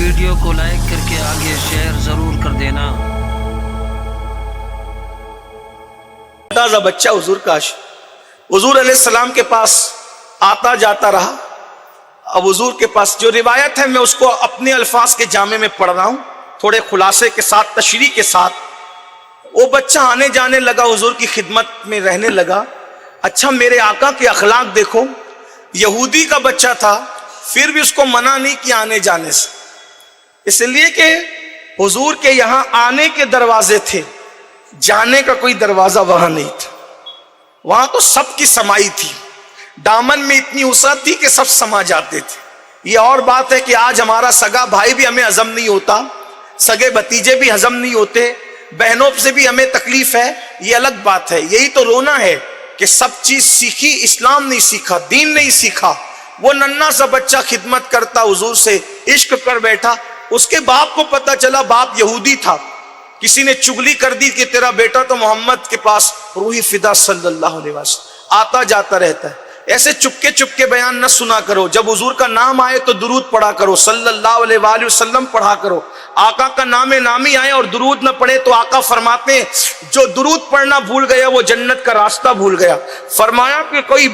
Video کو like کر کے آگے شیئر ضرور کر دینا۔ تازہ بچہ حضور کا عاشق حضور علیہ السلام کے پاس آتا جاتا رہا۔ اب حضور کے پاس جو روایت ہے میں اس کو اپنے الفاظ کے جامع میں پڑھ رہا ہوں، تھوڑے خلاصے کے ساتھ، تشریح کے ساتھ۔ وہ بچہ آنے جانے لگا، حضور کی خدمت میں رہنے لگا۔ اچھا میرے آقا کے اخلاق دیکھو، یہودی کا بچہ تھا پھر بھی اس کو منع نہیں کیا آنے جانے سے، اس لیے کہ حضور کے یہاں آنے کے دروازے تھے، جانے کا کوئی دروازہ وہاں نہیں تھا۔ وہاں تو سب کی سمائی تھی، دامن میں اتنی وسعت تھی کہ سب سما جاتے تھے۔ یہ اور بات ہے کہ آج ہمارا سگا بھائی بھی ہمیں ہضم نہیں ہوتا، سگے بھتیجے بھی ہضم نہیں ہوتے، بہنوں سے بھی ہمیں تکلیف ہے، یہ الگ بات ہے۔ یہی تو رونا ہے کہ سب چیز سیکھی، اسلام نہیں سیکھا، دین نہیں سیکھا۔ وہ ننھا سا بچہ خدمت کرتا حضور سے، عشق کر بیٹھا۔ اس کے باپ کو پتا چلا، باپ یہودی تھا، کسی نے چگلی کر دی کہ تیرا بیٹا تو محمد کے پاس روحی فدا صلی اللہ علیہ وسلم آتا جاتا رہتا ہے۔ ایسے چپکے بیان نہ سنا کرو، جب حضور کا نام آئے تو درود پڑھا کرو، صلی اللہ علیہ وآلہ وسلم پڑھا کرو۔ آقا کا نام نامی آئے اور درود نہ پڑھے تو آقا فرماتے ہیں جو درود پڑھنا بھول گیا وہ جنت کا راستہ بھول گیا۔ فرمایا کہ کوئی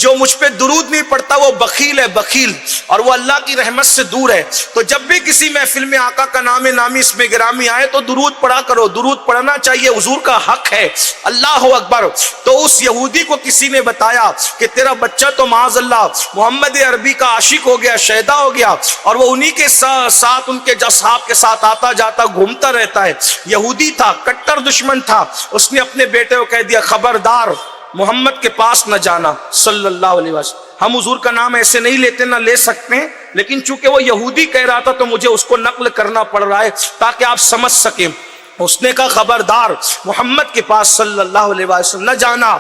جو مجھ پہ درود نہیں پڑھتا وہ بخیل ہے، بخیل، اور وہ اللہ کی رحمت سے دور ہے۔ تو جب بھی کسی محفل میں آقا کا نام نامی اس میں گرامی آئے تو درود پڑھا کرو، درود پڑھنا چاہیے، حضور کا حق ہے۔ اللہ اکبر۔ تو اس یہودی کو کسی نے بتایا کہ تیرا بچہ تو معاذ اللہ محمد عربی کا عاشق ہو گیا، شیدا ہو گیا، اور وہ انہی کے ساتھ ان کے اصحاب کے ساتھ آتا جاتا گھومتا رہتا ہے۔ یہودی تھا، کٹر دشمن تھا۔ اس نے اپنے بیٹے کو کہہ دیا خبردار محمد کے پاس نہ جانا صلی اللہ علیہ وسلم۔ ہم حضور کا نام ایسے نہیں لیتے، نہ لے سکتے ہیں، لیکن چونکہ وہ یہودی کہہ رہا تھا تو مجھے اس کو نقل کرنا پڑ رہا ہے تاکہ آپ سمجھ سکیں۔ اس نے کہا خبردار محمد کے پاس صلی اللہ علیہ وسلم نہ جانا،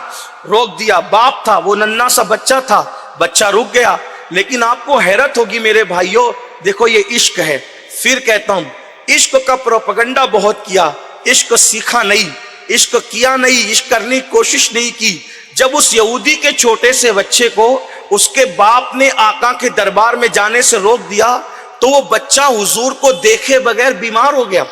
روک دیا۔ باپ تھا، وہ ننھا سا بچہ تھا، بچہ رک گیا۔ لیکن آپ کو حیرت ہوگی میرے بھائیوں، دیکھو یہ عشق ہے۔ پھر کہتا ہوں عشق کا پروپیگنڈا بہت کیا، عشق سیکھا نہیں، عشق کیا نہیں، عشق کرنے کی کوشش نہیں کی۔ جب اس یہودی کے چھوٹے سے بچے کو اس کے باپ نے آقا کے دربار میں جانے سے روک دیا تو وہ بچہ حضور کو دیکھے بغیر بیمار ہو گیا۔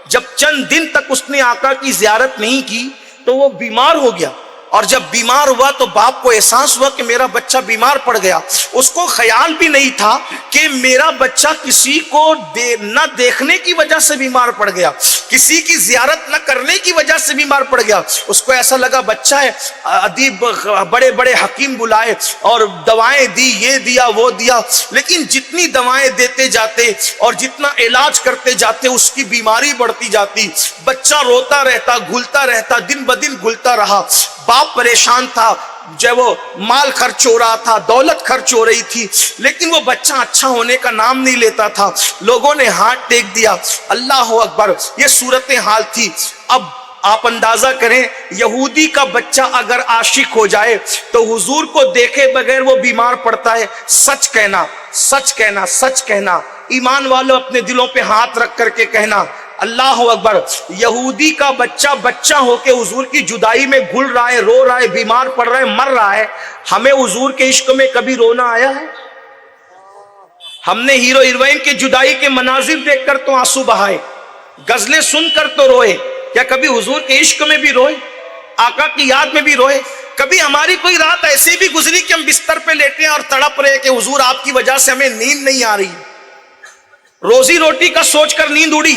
جب چند دن تک اس نے آقا کی زیارت نہیں کی تو وہ بیمار ہو گیا، اور جب بیمار ہوا تو باپ کو احساس ہوا کہ میرا بچہ بیمار پڑ گیا۔ اس کو خیال بھی نہیں تھا کہ میرا بچہ کسی کو نہ دیکھنے کی وجہ سے بیمار پڑ گیا، کسی کی زیارت نہ کرنے کی وجہ سے بیمار پڑ گیا۔ اس کو ایسا لگا بچہ ہے، ادیب بڑے بڑے حکیم بلائے اور دوائیں دی، یہ دیا وہ دیا، لیکن جتنی دوائیں دیتے جاتے اور جتنا علاج کرتے جاتے اس کی بیماری بڑھتی جاتی۔ بچہ روتا رہتا، گھلتا رہتا، دن بدن گھلتا رہا۔ باپ پریشان تھا، جو وہ مال خرچ ہو رہا تھا، دولت خرچ ہو رہی تھی، لیکن وہ بچہ اچھا ہونے کا نام نہیں لیتا تھا۔ لوگوں نے ہاتھ ٹیک دیا۔ اللہ اکبر، یہ صورتحال تھی۔ اب آپ اندازہ کریں یہودی کا بچہ اگر عاشق ہو جائے تو حضور کو دیکھے بغیر وہ بیمار پڑتا ہے۔ سچ کہنا، سچ کہنا، سچ کہنا، ایمان والوں اپنے دلوں پہ ہاتھ رکھ کر کے کہنا اللہ اکبر۔ یہودی کا بچہ بچہ ہو کے حضور کی جدائی میں گھل رہا ہے، رو رہا ہے، بیمار پڑ رہا ہے، مر رہا ہے۔ ہمیں حضور کے عشق میں کبھی رونا آیا ہے؟ ہم نے ہیرو ہیروئن کے جدائی کے مناظر دیکھ کر تو آنسو بہائے، غزلیں سن کر تو روئے، کیا کبھی حضور کے عشق میں بھی روئے؟ آقا کی یاد میں بھی روئے؟ کبھی ہماری کوئی رات ایسی بھی گزری کہ ہم بستر پہ لیٹے اور تڑپ رہے کہ حضور آپ کی وجہ سے ہمیں نیند نہیں آ رہی، روزی روٹی کا سوچ کر نیند اڑی،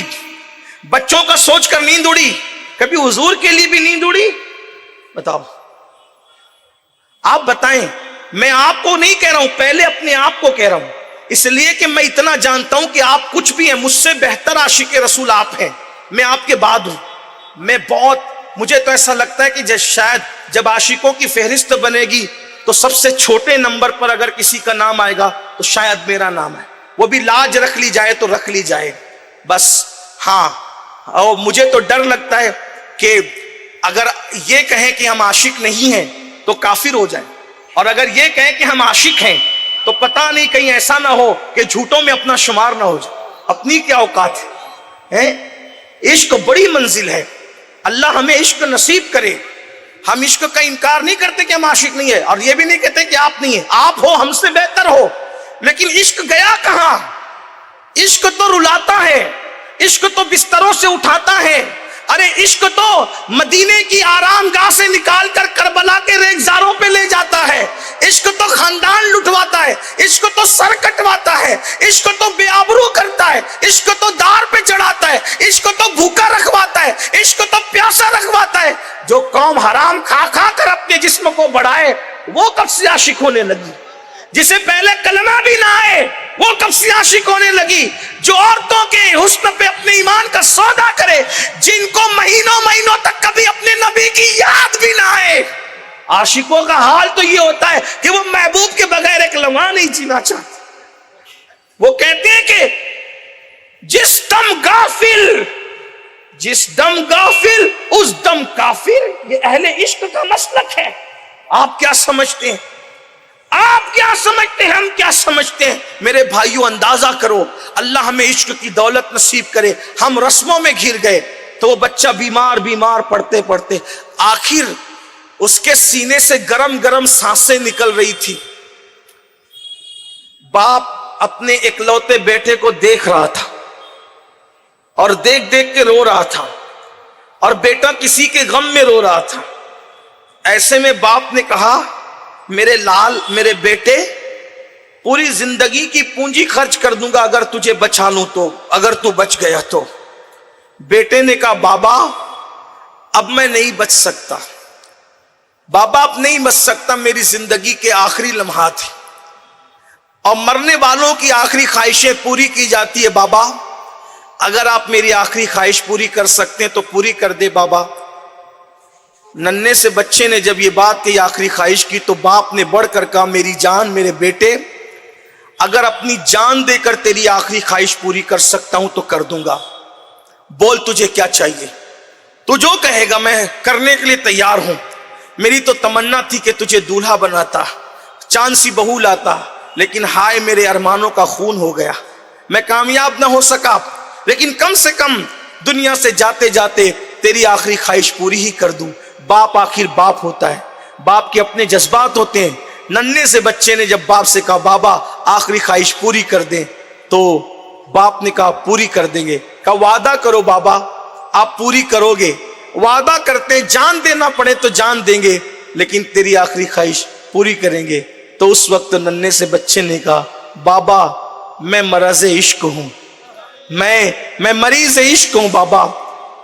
بچوں کا سوچ کر نیند اڑی، کبھی حضور کے لیے بھی نیند اڑی؟ بتاؤ، آپ بتائیں۔ میں آپ کو نہیں کہہ رہا ہوں، پہلے اپنے آپ کو کہہ رہا ہوں، اس لیے کہ میں اتنا جانتا ہوں کہ آپ کچھ بھی ہیں، مجھ سے بہتر عاشق رسول آپ ہیں، میں آپ کے بعد ہوں۔ میں مجھے تو ایسا لگتا ہے کہ شاید جب عاشقوں کی فہرست بنے گی تو سب سے چھوٹے نمبر پر اگر کسی کا نام آئے گا تو شاید میرا نام ہے، وہ بھی لاج رکھ لی جائے تو رکھ لی جائے بس۔ ہاں، اور مجھے تو ڈر لگتا ہے کہ اگر یہ کہیں کہ ہم عاشق نہیں ہیں تو کافر ہو جائیں، اور اگر یہ کہیں کہ ہم عاشق ہیں تو پتہ نہیں کہیں ایسا نہ ہو کہ جھوٹوں میں اپنا شمار نہ ہو جائے۔ اپنی کیا اوقات ہے؟ عشق بڑی منزل ہے، اللہ ہمیں عشق نصیب کرے۔ ہم عشق کا انکار نہیں کرتے کہ ہم عاشق نہیں ہیں، اور یہ بھی نہیں کہتے کہ آپ نہیں ہیں، آپ ہو، ہم سے بہتر ہو، لیکن عشق گیا کہاں؟ इश्क तो रुलाता है, इश्क तो बिस्तरों से उठाता है। अरे इश्क तो मदीने की आरामगाह से निकालकर करबला के रेगजारों पे ले जाता है। इश्क तो खानदान लुटवाता है, इश्क तो सर कटवाता है, इश्क तो बेआबरू करता है, इश्क तो दार पे चढ़ाता है, इश्क तो भूखा रखवाता है, इश्क तो प्यासा रखवाता है। जो कौम हराम खा खा कर अपने जिस्म को बढ़ाए वो कब से आशिक होने लगी? जिसे पहले कलमा भी ना आए वो कब से आशिक होने लगी? जो औरतों के हुस्न पे अपने ईमान का सौदा करे, जिनको महीनों महीनों तक कभी अपने नबी की याद भी ना आए। आशिकों का हाल तो ये होता है कि वो महबूब के बगैर एक लम्हा नहीं जीना चाहते। वो कहते हैं कि जिस दम गाफिल उस दम काफिर। ये अहले इश्क का मसलक है। आप क्या समझते हैं? आप क्या समझते हैं? हम क्या समझते हैं? मेरे भाइयों, अंदाजा करो, अल्लाह हमें इश्क की दौलत नसीब करे। हम रस्मों में घिर गए तो वो बच्चा बीमार पढ़ते पढ़ते आखिर उसके सीने से गरम गरम सांसें निकल रही थी। बाप अपने इकलौते बेटे को देख रहा था और देख देख के रो रहा था, और बेटा किसी के गम में रो रहा था। ऐसे में बाप ने कहा, मेरे लाल, मेरे बेटे, पूरी जिंदगी की पूंजी खर्च कर दूंगा अगर तुझे बचा लूं तो, अगर तू बच गया तो। बेटे ने कहा, बाबा अब मैं नहीं बच सकता, बाबा अब नहीं बच सकता, मेरी जिंदगी के आखिरी लम्हात हैं और मरने वालों की आखिरी ख्वाहिशें पूरी की जाती है। बाबा अगर आप मेरी आखिरी ख्वाहिश पूरी कर सकते हैं तो पूरी कर दे बाबा। नन्हे से बच्चे ने जब ये बात की, आखिरी ख्वाहिश की, तो बाप ने बढ़कर कहा, मेरी जान, मेरे बेटे, अगर अपनी जान देकर तेरी आखिरी ख्वाहिश पूरी कर सकता हूं तो कर दूंगा। बोल तुझे क्या चाहिए, तू जो कहेगा मैं करने के लिए तैयार हूं। मेरी तो तमन्ना थी कि तुझे दूल्हा बनाता, चांद सी बहू लाता, लेकिन हाय मेरे अरमानों का खून हो गया, मैं कामयाब ना हो सका। लेकिन कम से कम दुनिया से जाते जाते तेरी आखिरी ख्वाहिश पूरी ही कर दूं। बाप आखिर बाप होता है, बाप के अपने जज्बात होते हैं। नन्हे से बच्चे ने जब बाप से कहा, बाबा आखिरी ख्वाहिश पूरी कर दें, तो बाप ने कहा, पूरी कर देंगे। कहा, वादा करो बाबा, आप पूरी करोगे? वादा करते हैं, जान देना पड़े तो जान देंगे, लेकिन तेरी आखिरी ख्वाहिश पूरी करेंगे। तो उस वक्त नन्हे से बच्चे ने कहा, बाबा मैं मरज़ इश्क हूं, मैं मरीज इश्क हूं बाबा,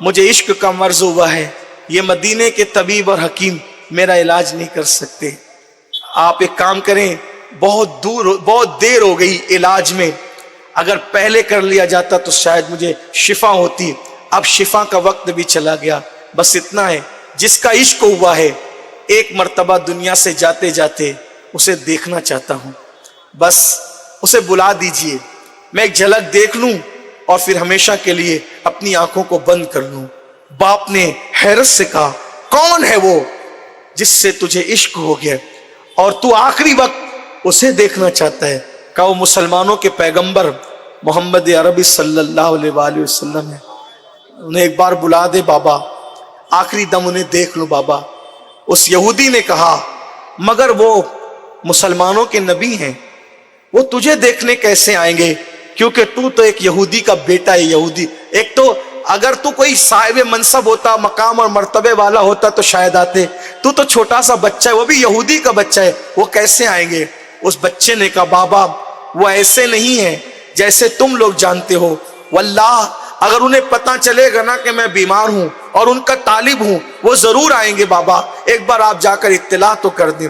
मुझे इश्क का मर्ज हुआ है, ये मदीने के तबीब और हकीम मेरा इलाज नहीं कर सकते। आप एक काम करें, बहुत देर हो गई इलाज में, अगर पहले कर लिया जाता तो शायद मुझे शिफा होती। अब शिफा का वक्त भी चला गया। बस इतना है, जिसका इश्क हुआ है एक मर्तबा दुनिया से जाते जाते उसे देखना चाहता हूं, बस उसे बुला दीजिए, मैं एक झलक देख लूं और फिर हमेशा के लिए अपनी आंखों को बंद कर लूं। बाप ने हैरत से कहा, कौन है वो जिससे तुझे इश्क हो गया और तू आखिरी वक्त उसे देखना चाहता है? कहा, वो मुसलमानों के पैगंबर मोहम्मद अरबी सल्लल्लाहु अलैहि वसल्लम है, उन्हें एक बार बुला दे बाबा, आखिरी दम उन्हें देख लो बाबा। उस यहूदी ने कहा, मगर वो मुसलमानों के नबी हैं, वो तुझे देखने कैसे आएंगे, क्योंकि तू तो एक यहूदी का बेटा है। यहूदी, एक तो अगर तू कोई साहिब मनसब होता, मकाम और मर्तबे वाला होता तो शायद आते, तू तो छोटा सा बच्चा है, वो भी यहूदी का बच्चा है, वो कैसे आएंगे? उस बच्चे ने कहा, बाबा वो ऐसे नहीं है जैसे तुम लोग जानते हो, वल्लाह अगर उन्हें पता चलेगा ना कि मैं बीमार हूं और उनका तालिब हूं, वो जरूर आएंगे बाबा, एक बार आप जाकर इत्तला तो कर दें,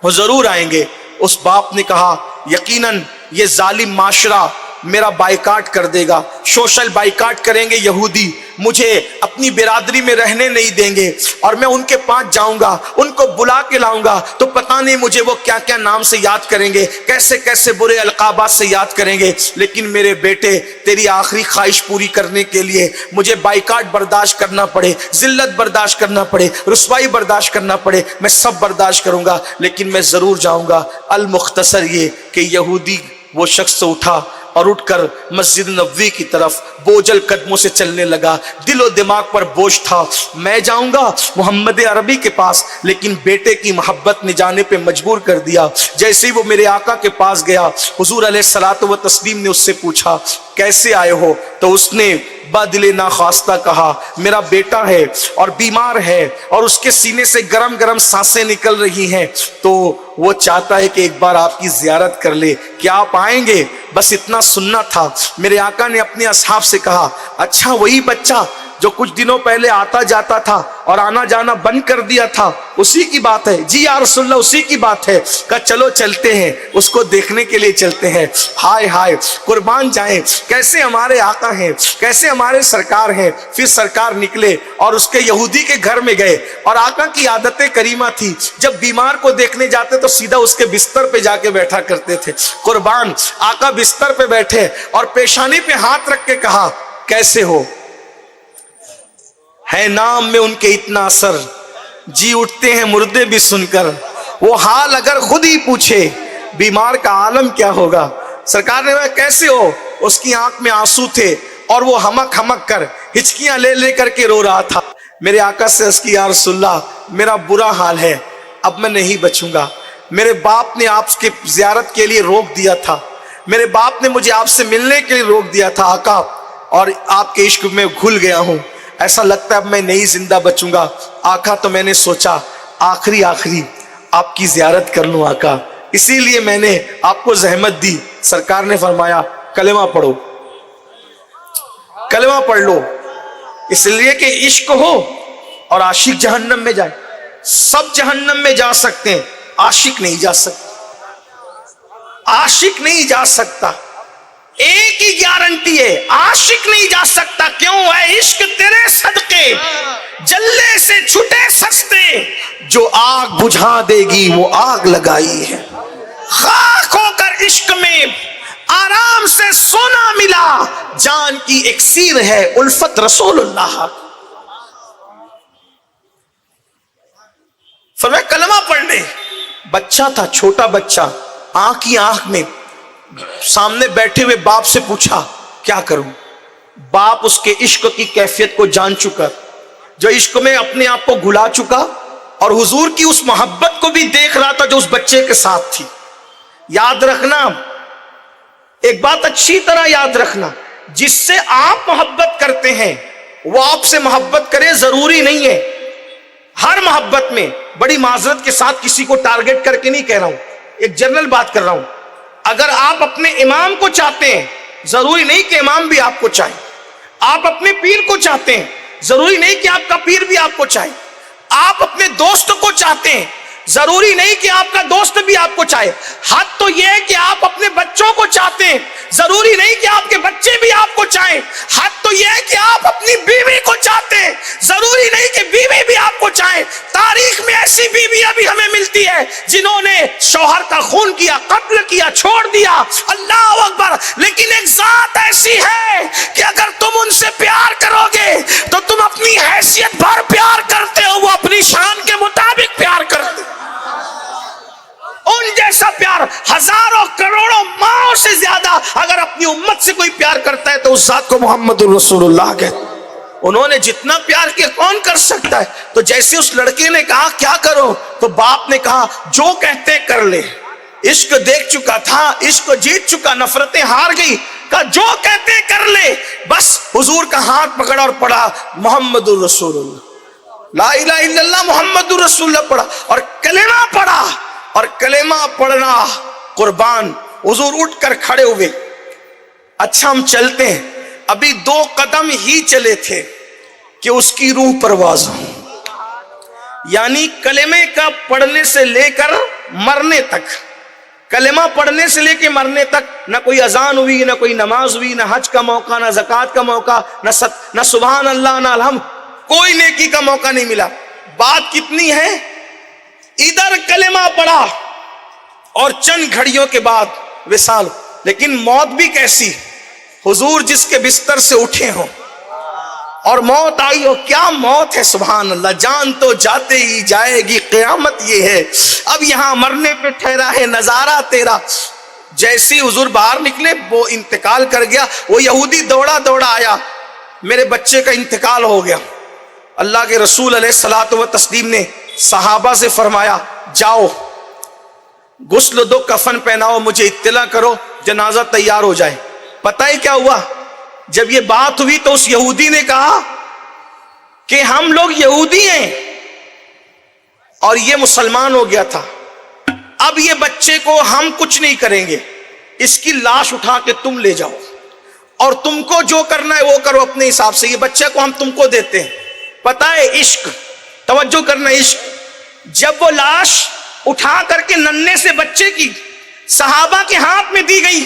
वो जरूर आएंगे। उस बाप ने कहा, यकीनन ये जालिम माशरा मेरा बाइकाट कर देगा, सोशल बाइकाट करेंगे यहूदी, मुझे अपनी बिरादरी में रहने नहीं देंगे और मैं उनके पास जाऊंगा, उनको बुला के लाऊंगा तो पता नहीं मुझे वो क्या क्या नाम से याद करेंगे, कैसे कैसे बुरे अलकाबात से याद करेंगे। लेकिन मेरे बेटे, तेरी आखिरी ख्वाहिश पूरी करने के लिए मुझे बाइकाट बर्दाश्त करना पड़े, जिल्लत बर्दाश्त करना पड़े, रुसवाई बर्दाश्त करना पड़े, मैं सब बर्दाश्त करूंगा, लेकिन मैं जरूर जाऊंगा। अल मुख्तसर ये कि यहूदी वो शख्स उठा, और उठकर मस्जिद नबवी की तरफ बोझल कदमों से चलने लगा। दिलो दिमाग पर बोझ था, मैं जाऊंगा मोहम्मद अरबी के पास, लेकिन बेटे की मोहब्बत ने जाने पे मजबूर कर दिया। जैसे ही वो मेरे आका के पास गया, हुजूर अलैहिस्सलातु व तस्लीम ने उससे पूछा कैसे आए हो, तो उसने बादिले नाखास्ता कहा मेरा बेटा है और बीमार है और उसके सीने से गरम गरम सांसें निकल रही हैं, तो वो चाहता है कि एक बार आपकी जियारत कर ले, क्या आप आएंगे? बस इतना सुनना था। मेरे आका ने अपने असहाब से कहा अच्छा वही बच्चा जो कुछ दिनों पहले आता जाता था और आना जाना बंद कर दिया था, उसी की बात है? जी या रसूलल्लाह उसी की बात है। कहा चलो चलते हैं, उसको देखने के लिए चलते हैं। हाय हाय कुर्बान जाएं, कैसे हमारे आका हैं, कैसे हमारे सरकार हैं। फिर सरकार निकले और उसके यहूदी के घर में गए, और आका की आदत करीमा थी जब बीमार को देखने जाते तो सीधा उसके बिस्तर पे जाके बैठा करते थे। कुर्बान आका बिस्तर पे बैठे और पेशानी पे हाथ रख के कहा कैसे हो? है नाम में उनके इतना असर, जी उठते हैं मुर्दे भी सुनकर। वो हाल अगर खुद ही पूछे बीमार का आलम क्या होगा। सरकार ने कहा कैसे हो? उसकी आंख में आंसू थे और वो हमक हमक कर हिचकियां ले ले करके रो रहा था। मेरे आका से अर्ज़ की या रसूलल्लाह मेरा बुरा हाल है, अब मैं नहीं बचूंगा। मेरे बाप ने आपके जियारत के लिए रोक दिया था, मेरे बाप ने मुझे आपसे मिलने के लिए रोक दिया था आका, और आपके इश्क में घुल गया हूं। ऐसा लगता है अब मैं नहीं जिंदा बचूंगा। आका तो मैंने सोचा आखिरी आपकी जियारत कर लूं आका, इसीलिए मैंने आपको जहमत दी। सरकार ने फरमाया कलेमा पढ़ो, कलेमा पढ़ लो, इसलिए कि इश्क हो और आशिक जहन्नम में जाए। सब जहन्नम में जा सकते हैं, आशिक नहीं जा सकता, आशिक नहीं जा सकता। एक ही गारंटी है, आशिक नहीं जा सकता। क्यों है? इश्क तेरे सदके जल्ले से छुटे सस्ते, जो आग बुझा देगी वो आग लगाई है। खाक होकर इश्क में आराम से सोना मिला, जान की इक्सीर है उल्फत रसूलुल्लाह। फरमाया कलमा पढ़ने। बच्चा था, छोटा बच्चा, आंख ही आंख में सामने बैठे हुए बाप से पूछा क्या करूं। बाप उसके इश्क की कैफियत को जान चुका, जो इश्क में अपने आप को घुला चुका, और हुजूर की उस मोहब्बत को भी देख रहा था जो उस बच्चे के साथ थी। याद रखना, एक बात अच्छी तरह याद रखना, जिससे आप मोहब्बत करते हैं वो आपसे मोहब्बत करे जरूरी नहीं है। हर मोहब्बत में, बड़ी माजरत के साथ किसी को टारगेट करके नहीं कह रहा हूं, एक जनरल बात कर रहा हूं। अगर आप अपने इमाम को चाहते हैं, जरूरी नहीं कि इमाम भी आपको चाहे। आप अपने पीर को चाहते हैं, जरूरी नहीं कि आपका पीर भी आपको चाहे। आप अपने दोस्त को चाहते हैं, जरूरी नहीं कि आपका दोस्त भी आपको चाहे। हद तो यह है कि आप अपने बच्चों को चाहते हैं, जरूरी नहीं कि आपके बच्चे भी आपको चाहें। हद तो यह है कि आप अपनी बीवी को चाहते हैं, जरूरी नहीं कि बीवी भी आपको चाहे। तारीख में ऐसी बीवियां भी हमें मिलती है जिन्होंने शौहर का खून किया, कत्ल किया, छोड़ दिया, अल्लाह अकबर। लेकिन एक जात ऐसी है कि अगर तुम उनसे प्यार करोगे तो तुम अपनी हैसियत भर प्यार करते हो, वो अपनी शान के मुताबिक प्यार करते हो। उन जैसा प्यार हजारों करोड़ों माओ से ज्यादा अगर अपनी उम्मत से कोई प्यार करता है तो उस जात को मोहम्मदुर रसूलुल्लाह कहते। उन्होंने जितना प्यार किया कौन कर सकता है। तो जैसे उस लड़के ने कहा क्या करो, तो बाप ने कहा जो कहते कर ले। इश्क देख चुका था, इश्क जीत चुका, नफरतें हार गई, कहा जो कहते कर ले। बस हुजूर का हाथ पकड़ा और पढ़ा मोहम्मदुर रसूलुल्लाह, ला इलाहा इल्लल्लाह मोहम्मदुर रसूलुल्लाह पढ़ा और कलेमा पढ़ा। और कलेमा पढ़ना, कुर्बान हुजूर उठकर खड़े हुए, अच्छा हम चलते हैं। अभी 2 कदम ही चले थे कि उसकी रूह परवाज हो, यानी कलेमे का पढ़ने से लेकर मरने तक, कलेमा पढ़ने से लेकर मरने तक ना कोई अजान हुई, ना कोई नमाज हुई, ना हज का मौका, ना ज़कात का मौका, ना सुभान अल्लाह, ना अलहम्द, कोई नेकी का मौका नहीं मिला। बात कितनी है, इधर कलेमा पढ़ा और चंद घड़ियों के बाद विसाल। लेकिन मौत भी कैसी, हुजूर जिसके बिस्तर से उठे हो और मौत आई हो, क्या मौत है, सुभान अल्लाह। जान तो जाते ही जाएगी, क़यामत ये है। अब यहां मरने पे ठहरा है नजारा तेरा, جیسی حضور باہر نکلے وہ انتقال کر گیا. وہ یہودی دوڑا دوڑا آیا, میرے بچے کا انتقال ہو گیا. اللہ کے رسول علیہ الصلوۃ والتسلیم نے صحابہ سے فرمایا جاؤ غسل دو, کفن پہناؤ, مجھے اطلاع کرو, جنازہ تیار ہو جائے. پتہ ہے کیا ہوا؟ جب یہ بات ہوئی تو اس یہودی نے کہا کہ ہم لوگ یہودی ہیں اور یہ مسلمان ہو گیا تھا, اب یہ بچے کو ہم کچھ نہیں کریں گے, اس کی لاش اٹھا کے تم لے جاؤ اور تم کو جو کرنا ہے وہ کرو اپنے حساب سے, یہ بچے کو ہم تم کو دیتے ہیں. پتہ ہے عشق, توجہ کرنا, عشق. جب وہ لاش اٹھا کر کے ننھے سے بچے کی صحابہ کے ہاتھ میں دی گئی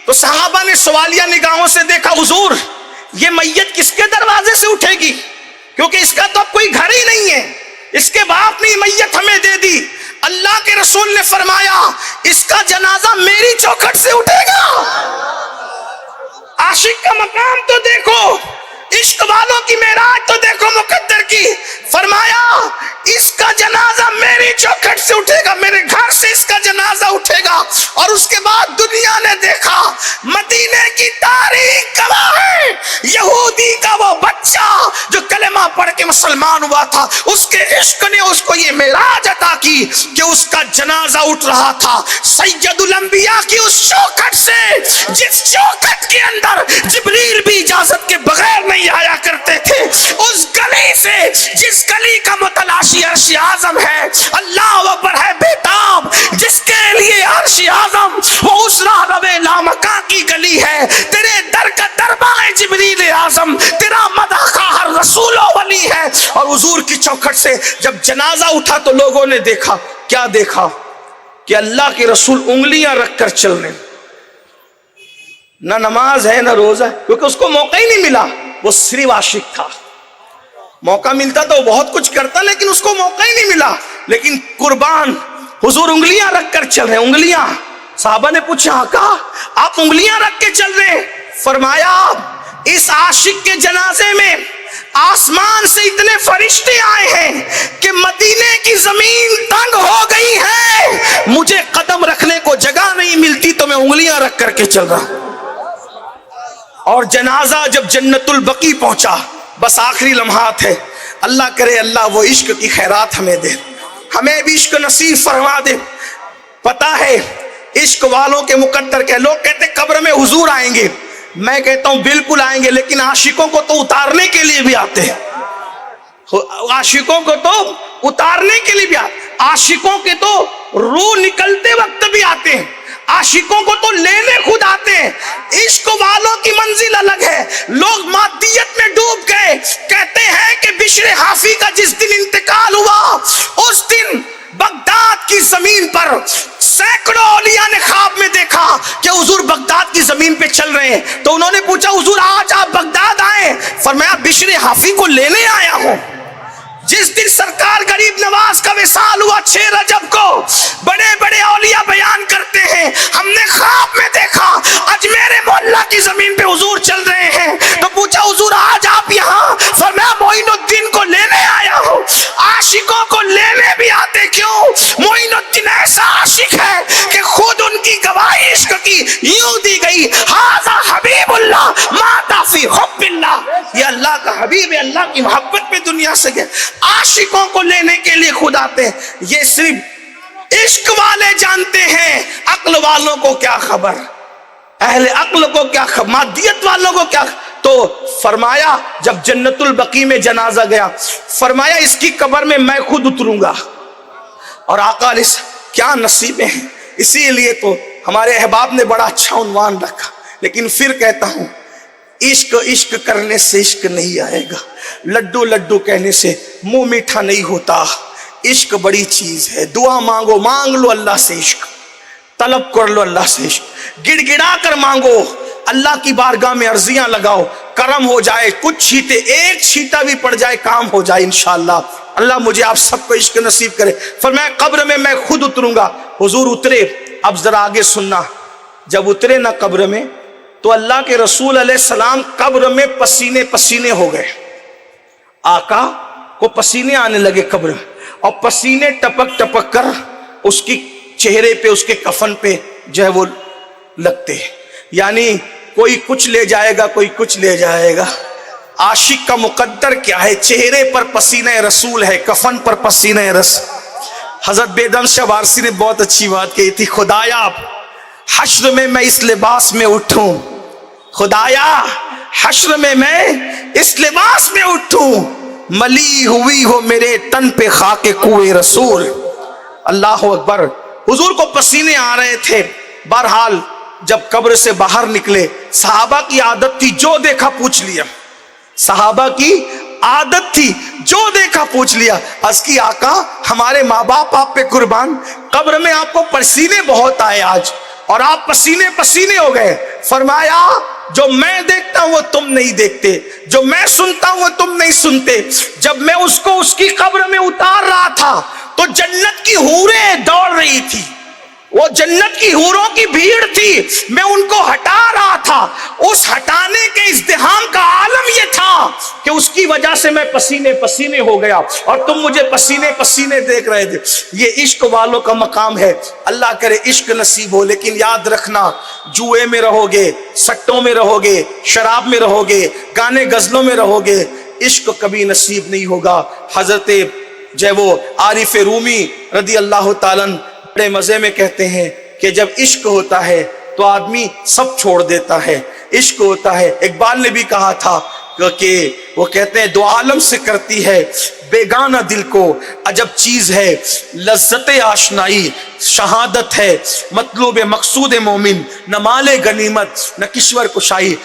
تو صحابہ نے سوالیہ نگاہوں سے دیکھا, حضور یہ میت کس کے دروازے سے اٹھے گی, کیونکہ اس کا تو اب کوئی گھر ہی نہیں ہے, اس کے باپ نے میت ہمیں دے دی. اللہ کے رسول نے فرمایا اس کا جنازہ میری چوکھٹ سے اٹھے گا. عاشق کا مقام تو دیکھو, عشق والوں کی معراج تو دیکھو مقدر کی. فرمایا اس کا جنازہ میری چوکھٹ سے اٹھے گا, میرے گھر سے اس کا جنازہ اٹھے گا. اور اس کے بعد دنیا نے دیکھا, مدینے کی تاریخ گواہ ہے, یہودی کا وہ بچہ جو کلمہ پڑھ کے مسلمان ہوا تھا, اس کے عشق نے اس کو یہ معراج عطا کی کہ اس کا جنازہ اٹھ رہا تھا. سید الانبیاء کی اس چوکھٹ سے, جس چوکھٹ کے اندر جبریل بھی اجازت کے بغیر نہیں آیا کرتے تھے, اس گلی سے جس گلی کا متلاشی عرش اعظم ہے, اللہ اکبر ہے بیتاب, جس کے لیے عرش اعظم وہ اس راہ روے لامکاں کی گلی ہے. تیرے در کا دربہ ہے جبریل اعظم, تیرا مداح ہر رسول و ولی ہے. اور حضور کی چوکھٹ سے جب جنازہ اٹھا تو لوگوں نے دیکھا, کیا دیکھا کہ اللہ کے رسول انگلیاں رکھ کر چل رہے, نہ نماز ہے نہ روزہ ہے, کیونکہ اس کو موقع ہی نہیں ملا. وہ صرف عاشق تھا, موقع ملتا تو وہ بہت کچھ کرتا, لیکن اس کو موقع ہی نہیں ملا. لیکن قربان حضور انگلیاں رکھ کر چل رہے, انگلیاں. صحابہ نے پوچھا آقا آپ انگلیاں رکھ کے چل رہے ہیں؟ فرمایا اس عاشق کے جنازے میں آسمان سے اتنے فرشتے آئے ہیں کہ مدینے کی زمین تنگ ہو گئی ہے, مجھے قدم رکھنے کو جگہ نہیں ملتی تو میں انگلیاں رکھ کر کے چل رہا ہوں. اور جنازہ جب جنت البقیع پہنچا, بس آخری لمحات ہے, اللہ کرے اللہ وہ عشق کی خیرات ہمیں دے, ہمیں بھی عشق نصیب فرما دے. پتہ ہے عشق والوں کے مقدر کے لوگ کہتے قبر میں حضور آئیں گے, میں کہتا ہوں بالکل آئیں گے, لیکن عاشقوں کو تو اتارنے کے لیے بھی آتے ہیں, عاشقوں کو تو اتارنے کے لیے بھی آتے, عاشقوں کے تو روح نکلتے وقت بھی آتے ہیں, عاشقوں کو تو لینے خود آتے ہیں. عشق والوں کی منزل الگ ہے. لوگ مادیت میں ڈوب گئے, کہتے ہیں کہ بشر حافی کا جس دن انتقال ہوا اس دن بغداد کی زمین پر سینکڑوں اولیاء نے خواب میں دیکھا کہ حضور بغداد کی زمین پہ چل رہے ہیں. تو انہوں نے پوچھا حضور آج آپ بغداد آئے؟ فرمایا بشر حافی کو لینے آیا ہوں. جس دن سرکار غریب نواز کا وصال ہوا 6 رجب کو, بڑے بڑے اولیاء بیان کرتے ہیں ہم نے خواب میں دیکھا اجمیر محلہ کی زمین پہ حضور چل رہے ہیں. تو پوچھا حضور آج آپ یہاں؟ فرمایا معین الدین کو لینے آیا ہوں. عاشقوں کو لینے بھی آتے, کیوں؟ معین الدین ایسا عاشق ہے کہ خود ان کی گواہی عشق کی یوں دی گئی, ھذا حبیب اللہ مات فی حب اللہ, یہ اللہ کا حبیب ہے, اللہ کی محبت میں دنیا سے گئے. عاشقوں کو لینے کے لیے خود آتے ہیں. یہ صرف عشق والے جانتے ہیں, عقل والوں کو کیا خبر, اہل عقل کو کیا خبر, مادیت والوں کو کیا. تو فرمایا جب جنت البقیع میں جنازہ گیا, فرمایا اس کی قبر میں میں خود اتروں گا. اور آقا علیہ کیا نصیبیں ہیں. اسی لیے تو ہمارے احباب نے بڑا اچھا عنوان رکھا. لیکن پھر کہتا ہوں عشق عشق کرنے سے عشق نہیں آئے گا, لڈو لڈو کہنے سے منہ میٹھا نہیں ہوتا. عشق بڑی چیز ہے. دعا مانگو, مانگ لو اللہ سے عشق, طلب کر لو اللہ سے عشق, گڑ گڑا کر مانگو, اللہ کی بارگاہ میں عرضیاں لگاؤ, کرم ہو جائے. کچھ چھیٹے, ایک چھیٹا بھی پڑ جائے کام ہو جائے انشاءاللہ. اللہ مجھے آپ سب کو عشق نصیب کرے. فرمایا قبر میں میں خود اتروں گا. حضور اترے. اب ذرا آگے سننا, جب اترے نہ قبر میں تو اللہ کے رسول علیہ السلام قبر میں پسینے پسینے ہو گئے. آقا کو پسینے آنے لگے قبر میں, اور پسینے ٹپک ٹپک کر اس کی چہرے پہ, اس کے کفن پہ جو ہے وہ लगते हैं, यानी कोई कुछ ले जाएगा, कोई कुछ ले जाएगा। आशिक का मुकद्दर क्या है? चेहरे पर पसीने रसूल है, कफन पर पसीने रसूल। हजरत बेदम शाह वारसी ने बहुत अच्छी बात कही थी, खुदाया हश्र में मैं इस लिबास में उठूं, खुदाया हश्र में मैं इस लिबास में उठूं, मली हुई हो मेरे तन पे खाके कुए रसूल। अल्लाह अकबर। हुजूर को पसीने आ रहे थे। बहरहाल जब कब्र से बाहर निकले, सहाबा की आदत थी जो देखा पूछ लिया, सहाबा की आदत थी जो देखा पूछ लिया। अर्ज़ की आका हमारे माँ बाप आप पे कुर्बान, कब्र में आपको पसीने बहुत आए आज और आप पसीने पसीने हो गए। फरमाया जो मैं देखता हूं वो तुम नहीं देखते, जो मैं सुनता हूं वो तुम नहीं सुनते। जब मैं उसको उसकी कब्र में उतार रहा था तो जन्नत की हूरें दौड़ रही थी, वो जन्नत की हूरों की भीड़ थी, मैं उनको हटा रहा था। उस हटाने के इज़्दिहाम का आलम ये था कि उसकी वजह से मैं पसीने पसीने हो गया और तुम मुझे पसीने पसीने देख रहे थे। ये इश्क वालों का मकाम है। अल्लाह करे इश्क नसीब हो, लेकिन याद रखना जुए में रहोगे, सट्टों में रहोगे, शराब में रहोगे, गाने गजलों में रहोगे, इश्क कभी नसीब नहीं होगा। हजरत जय वो आरिफ रूमी रदी अल्लाह तालन बड़े मजे में कहते हैं कि जब इश्क होता है तो आदमी सब छोड़ देता है। इश्क होता है, इकबाल ने भी कहा था कि वो कहते हैं दो आलम से करती है बेगाना दिल को अजब चीज है, लज्जत आशनाई शहादत है, मतलूब मकसूद मोमिन, न माले गनीमत न किश्वर कुशाई।